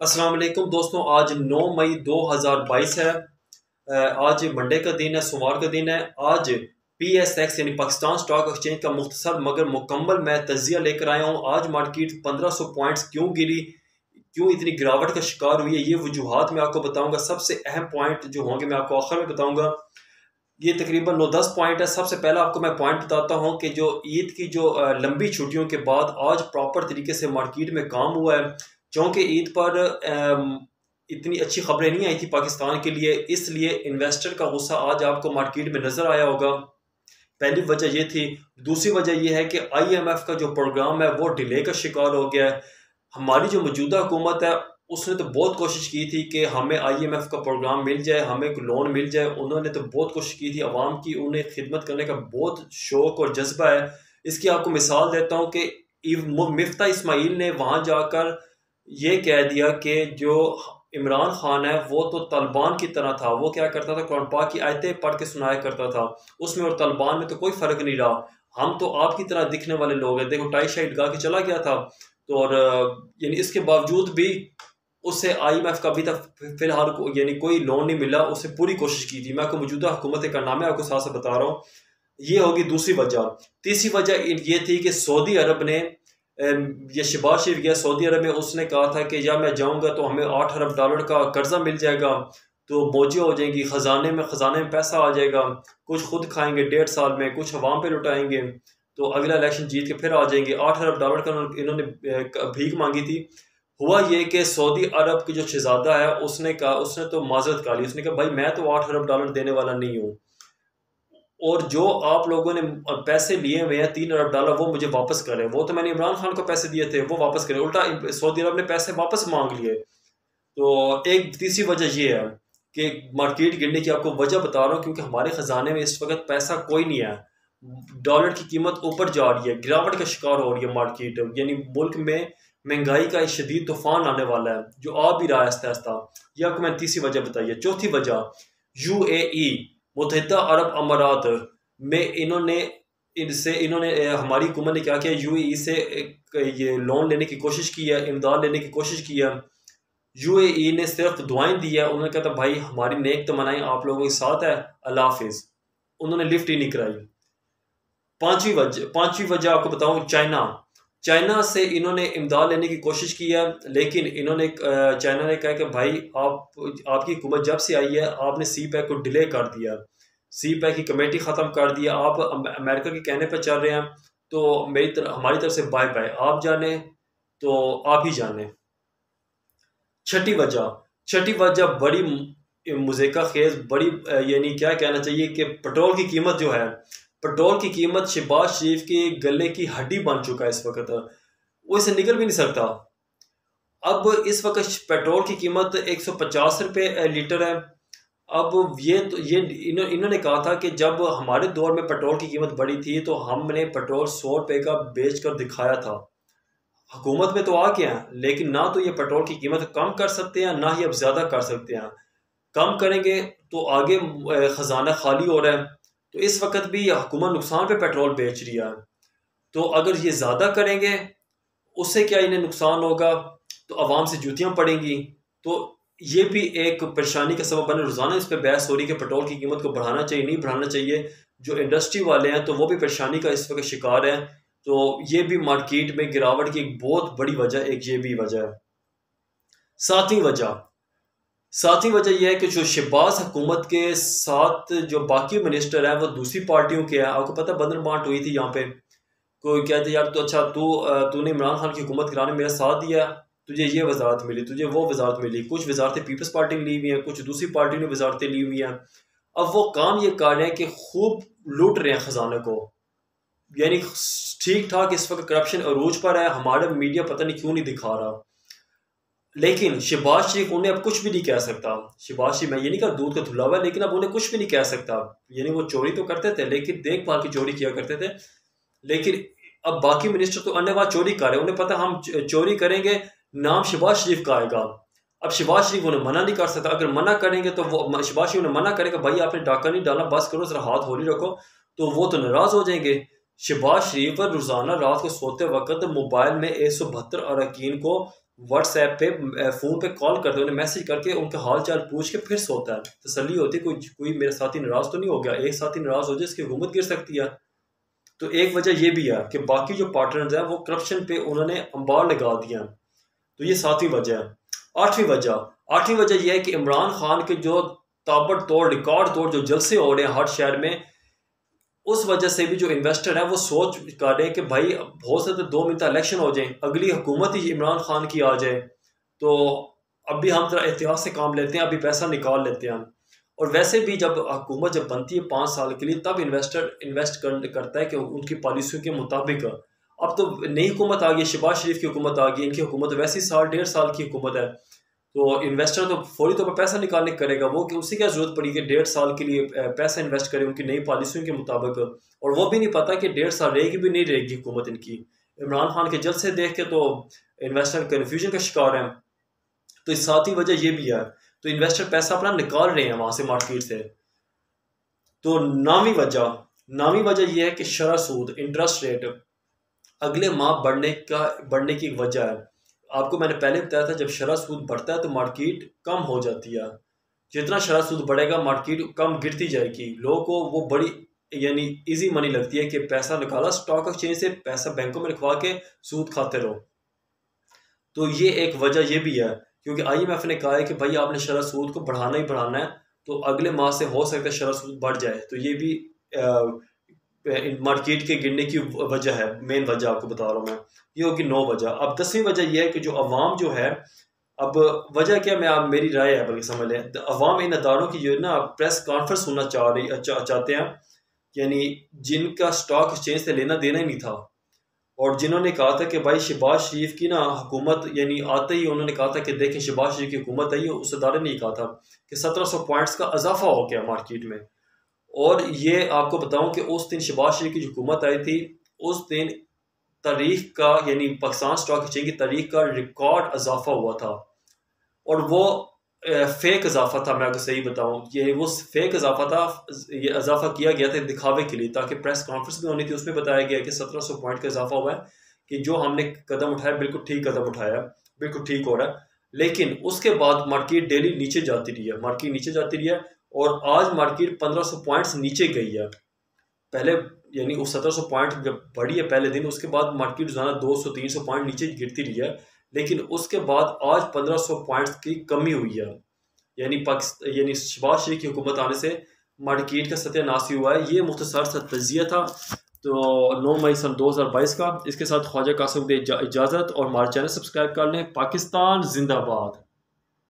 अस्सलाम वालेकुम दोस्तों, आज 9 मई 2022 है। आज मंडे का दिन है, सोमवार का दिन है। आज PSX यानी पाकिस्तान स्टॉक एक्सचेंज का मुख्तसर मगर मुकम्मल मैं तजिया लेकर आया हूँ। आज मार्केट 1500 पॉइंट्स क्यों गिरी, क्यों इतनी गिरावट का शिकार हुई है, ये वजूहात मैं आपको बताऊंगा। सबसे अहम पॉइंट जो होंगे मैं आपको आखिर में बताऊंगा। ये तकरीबन 9-10 पॉइंट है। सबसे पहला आपको मैं पॉइंट बताता हूँ कि जो ईद की जो लंबी छुट्टियों के बाद आज प्रॉपर तरीके से मार्केट में काम हुआ है। चूँकि ईद पर इतनी अच्छी खबरें नहीं आई थी पाकिस्तान के लिए, इसलिए इन्वेस्टर का गुस्सा आज आपको मार्केट में नजर आया होगा। पहली वजह ये थी। दूसरी वजह यह है कि IMF का जो प्रोग्राम है वो डिले का शिकार हो गया है। हमारी जो मौजूदा हुकूमत है उसने तो बहुत कोशिश की थी कि हमें IMF का प्रोग्राम मिल जाए, हमें लोन मिल जाए। उन्होंने तो बहुत कोशिश की थी, अवाम की उन्हें खिदमत करने का बहुत शौक और जज्बा है। इसकी आपको मिसाल देता हूँ कि मिफ्ता इस्माइल ने वहाँ जाकर ये कह दिया कि जो इमरान खान है वो तो तालिबान की तरह था। वो क्या करता था, कुरान पाक की आयतें पढ़ के सुनाया करता था। उसमें और तालिबान में तो कोई फ़र्क नहीं रहा। हम तो आपकी तरह दिखने वाले लोग हैं, देखो टाई शाइट गा के चला गया था। तो और यानी इसके बावजूद भी उससे IMF का अभी तक फिलहाल यानी कोई लोन नहीं मिला। उससे पूरी कोशिश की थी। मैं आपको मौजूदा हुकूमत का नाम आपको साथ साथ बता रहा हूँ। ये होगी दूसरी वजह। तीसरी वजह ये थी कि सऊदी अरब ने ये शहबाज शरीफ गया सऊदी अरब में, उसने कहा था कि या मैं जाऊंगा तो हमें $8 अरब का कर्जा मिल जाएगा, तो मौजें हो जाएंगी, खजाने में पैसा आ जाएगा, कुछ खुद खाएंगे 1.5 साल में, कुछ अवाम पे लुटाएंगे, तो अगला इलेक्शन जीत के फिर आ जाएंगे। $8 अरब का इन्होंने भीख मांगी थी। हुआ ये कि सऊदी अरब की जो शहजादा है उसने कहा, उसने तो माजरत कर ली। उसने कहा भाई मैं तो $8 अरब देने वाला नहीं हूँ, और जो आप लोगों ने पैसे लिए हुए हैं $3 अरब वो मुझे वापस करें। वो तो मैंने इमरान खान को पैसे दिए थे, वो वापस करें। उल्टा सऊदी अरब ने पैसे वापस मांग लिए। तो एक तीसरी वजह ये है कि मार्केट गिरने की आपको वजह बता रहा हूँ, क्योंकि हमारे खजाने में इस वक्त पैसा कोई नहीं है। डॉलर की कीमत ऊपर जा रही है, गिरावट का शिकार हो रही है मार्केट। यानी मुल्क में महंगाई का एक शदीद तूफान आने वाला है, जो आ भी रहा है आहिस्ता आहिस्ता। यह आपको मैंने तीसरी वजह बताई है। चौथी वजह, UAE मुत्तहिदा अरब अमारात में इन्होंने हमारी हुकूमत ने क्या किया, UAE से ये लोन लेने की कोशिश की है, इमदाद लेने की कोशिश की है। UAE ने सिर्फ दुआएं दी है। उन्होंने कहा था भाई हमारी नेक तमन्नाएं आप लोगों के साथ है, अल्लाह हाफिज। उन्होंने लिफ्ट ही नहीं कराई। पांचवी वजह आपको बताऊं, चाइना से इन्होंने इमदाद लेने की कोशिश की है, लेकिन इन्होंने चाइना ने कहा कि भाई आपकी हुकूमत जब से आई है आपने CPEC को डिले कर दिया, CPEC की कमेटी ख़त्म कर दिया, आप अमेरिका के कहने पर चल रहे हैं। तो हमारी तरफ से बाय बाय, आप जाने तो आप ही जाने। छठी वजह बड़ी मुज़ीका खेज, बड़ी यानी क्या कहना चाहिए कि पेट्रोल की कीमत जो है, पेट्रोल की कीमत शहबाज शरीफ के गले की हड्डी बन चुका है इस वक्त। वो इसे निकल भी नहीं सकता। अब इस वक्त पेट्रोल की कीमत 150 रुपये लीटर है। अब ये इन्होंने कहा था कि जब हमारे दौर में पेट्रोल की कीमत बढ़ी थी तो हमने पेट्रोल 100 रुपये का बेच कर दिखाया था। हुकूमत में तो आ गया है, लेकिन ना तो ये पेट्रोल की कीमत कम कर सकते हैं, ना ही अब ज़्यादा कर सकते हैं। कम करेंगे तो आगे ख़जाना खाली हो रहा है। तो इस वक्त भी हुकूमत नुकसान पे पेट्रोल बेच रही है। तो अगर ये ज़्यादा करेंगे उससे क्या इन्हें नुकसान होगा, तो आवाम से जूतियाँ पड़ेंगी। तो ये भी एक परेशानी का सबब बने। रोज़ाना इस पर बहस हो रही है कि पेट्रोल की कीमत को बढ़ाना चाहिए, नहीं बढ़ाना चाहिए। जो इंडस्ट्री वाले हैं तो वो भी परेशानी का इस वक्त शिकार हैं। तो ये भी मार्केट में गिरावट की एक बहुत बड़ी वजह, एक ये भी वजह है। सातवीं वजह यह है कि जो शहबाज हुकूमत के साथ जो बाकी मिनिस्टर हैं वो दूसरी पार्टियों के हैं। आपको पता बंदर बांट हुई थी यहाँ पे। कोई कहते यार तो अच्छा तूने इमरान खान की हुकूमत कराने में मेरा साथ दिया, तुझे ये वजारत मिली, तुझे वो वजारत मिली। कुछ वजारतें पीपल्स पार्टी ने ली हुई हैं, कुछ दूसरी पार्टी ने वजारतें ली हुई हैं। अब वो काम ये कर रहे हैं कि खूब लूट रहे हैं खजाने को। यानी ठीक ठाक इस वक्त करप्शन अरूज पर है। हमारा मीडिया पता नहीं क्यों नहीं दिखा रहा, लेकिन शहबाज शरीफ उन्हें अब कुछ भी नहीं कह सकता। शहबाज शरीफ, मैं ये नहीं कहा दूध का धुला हुआ है, लेकिन अब उन्हें कुछ भी नहीं कह सकता। यानी वो चोरी तो करते थे, लेकिन देखभाल की चोरी किया करते थे। लेकिन अब बाकी मिनिस्टर तो अन्यवा चोरी कर रहे हैं। उन्हें पता हम चोरी करेंगे नाम शहबाज शरीफ का आएगा। अब शहबाज शरीफ उन्हें मना नहीं कर सकता। अगर मना करेंगे तो वो शहबाज शरीफ उन्हें मना करेगा, भाई आपने डाका नहीं डाला, बस करो, जरा हाथ होली रखो, तो वो तो नाराज हो जाएंगे। शहबाज शरीफ रोजाना रात को सोते वक्त मोबाइल में 172 अरकान को व्हाट्सएप पे फ़ोन पे कॉल करते हैं, उन्हें मैसेज करके उनका हाल चाल पूछ के फिर सोता है, तसल्ली होती है कोई कोई मेरा साथी नाराज़ तो नहीं हो गया। एक साथी नाराज़ हो जाए इसकी हुकूमत गिर सकती है। तो एक वजह ये भी है कि बाकी जो पार्टनर्स हैं वो करप्शन पे उन्होंने अंबार लगा दिया। तो ये 7वीं वजह है। 8वीं वजह यह है कि इमरान खान के जो ताबड़तोड़ रिकॉर्ड तोड़ जो जलसे हो रहे हैं हर शहर में, उस वजह से भी जो इन्वेस्टर है वो सोच कर रहे हैं कि भाई हो सकता है 2 महीने इलेक्शन हो जाए, अगली हुकूमत ही इमरान खान की आ जाए, तो अभी हम जरा एहतियात से काम लेते हैं, अभी पैसा निकाल लेते हैं। और वैसे भी जब हुकूमत जब बनती है 5 साल के लिए, तब इन्वेस्टर इन्वेस्ट करता है कि उनकी पॉलिसियों के मुताबिक। अब तो नई हुकूमत आ गई, शहबाज शरीफ की हुकूमत आ गई, इनकी हुकूमत वैसे ही 1.5 साल की हुकूमत है, तो इन्वेस्टर तो फौरी तौर पर पैसा निकालने करेगा वो, कि उसी क्या जरूरत पड़ी कि 1.5 साल के लिए पैसा इन्वेस्ट करे उनकी नई पॉलिसियों के मुताबिक। और वो भी नहीं पता कि 1.5 साल रहेगी भी नहीं रहेगी हुकूमत इनकी। इमरान खान के जल्द से देख के तो इन्वेस्टर कन्फ्यूजन का शिकार है। तो इस 7वीं वजह ये भी है, तो इन्वेस्टर पैसा अपना निकाल रहे हैं वहां से, मार्केट से। तो 9वीं वजह यह है कि शरह सूद, इंटरेस्ट रेट अगले माह बढ़ने की एक वजह है। आपको मैंने पहले बताया था, जब शरह सूद बढ़ता है तो मार्केट कम हो जाती है। जितना शरह सूद बढ़ेगा मार्केट कम गिरती जाएगी, लोगों को वो बड़ी यानी इजी मनी लगती है कि पैसा निकाला स्टॉक एक्सचेंज से, पैसा बैंकों में रखवा के सूद खाते रहो। तो ये एक वजह ये भी है, क्योंकि IMF ने कहा है कि भाई आपने शरह सूद को बढ़ाना ही बढ़ाना है, तो अगले माह से हो सकता है शरह सूद बढ़ जाए। तो ये भी मार्केट के गिरने की वजह है, मेन वजह आपको बता रहा हूँ मैं। ये होगी 9 वजह। अब 10वीं वजह यह है कि जो अवाम जो है, अब वजह क्या, मैं आप मेरी राय है बल्कि समझ लें, अवाम इन अदारों की जो है ना प्रेस कॉन्फ्रेंस सुनना चाहते हैं, यानी जिनका स्टॉक एक्सचेंज से लेना देना ही नहीं था, और जिन्होंने कहा था कि भाई शहबाज शरीफ की ना हुकूमत, यानी आते ही उन्होंने कहा था कि देखें शहबाज शरीफ की हुकूमत आई है, उस अदारे ने कहा था कि 1700 पॉइंट्स का इजाफा हो गया मार्केट में। और ये आपको बताऊं कि उस दिन शहबाज शरीफ की जो हुकूमत आई थी, उस दिन तारीख का, यानी पाकिस्तान स्टॉक एक्सचेंज की तारीख का रिकॉर्ड इजाफा हुआ था। और वो फेक इजाफा था, मैं आपको सही बताऊं, ये वो फेक इजाफा था। ये इजाफा किया गया था दिखावे के लिए, ताकि प्रेस कॉन्फ्रेंस भी होनी थी, उसमें बताया गया कि 1700 पॉइंट का इजाफा हुआ है, कि जो हमने कदम उठाया बिल्कुल ठीक कदम उठाया, बिल्कुल ठीक हो रहा है। लेकिन उसके बाद मार्केट डेली नीचे जाती रही है, मार्केट नीचे जाती रही है, और आज मार्केट 1500 पॉइंट्स नीचे गई है। पहले यानी उस 1700 पॉइंट जब बढ़ी है पहले दिन, उसके बाद मार्केट रोजाना 200-300 पॉइंट नीचे गिरती रही है, लेकिन उसके बाद आज 1500 पॉइंट्स की कमी हुई है। यानी शहबाज शरीफ की हुकूमत आने से मार्केट का सत्यानाश हुआ है। ये मुख्तसर सा तजिया था तो 9 मई सन 2022 का। इसके साथ ख्वाजा कासिम दे इजाज़त, और हमारे चैनल सब्सक्राइब कर लें। पाकिस्तान जिंदाबाद।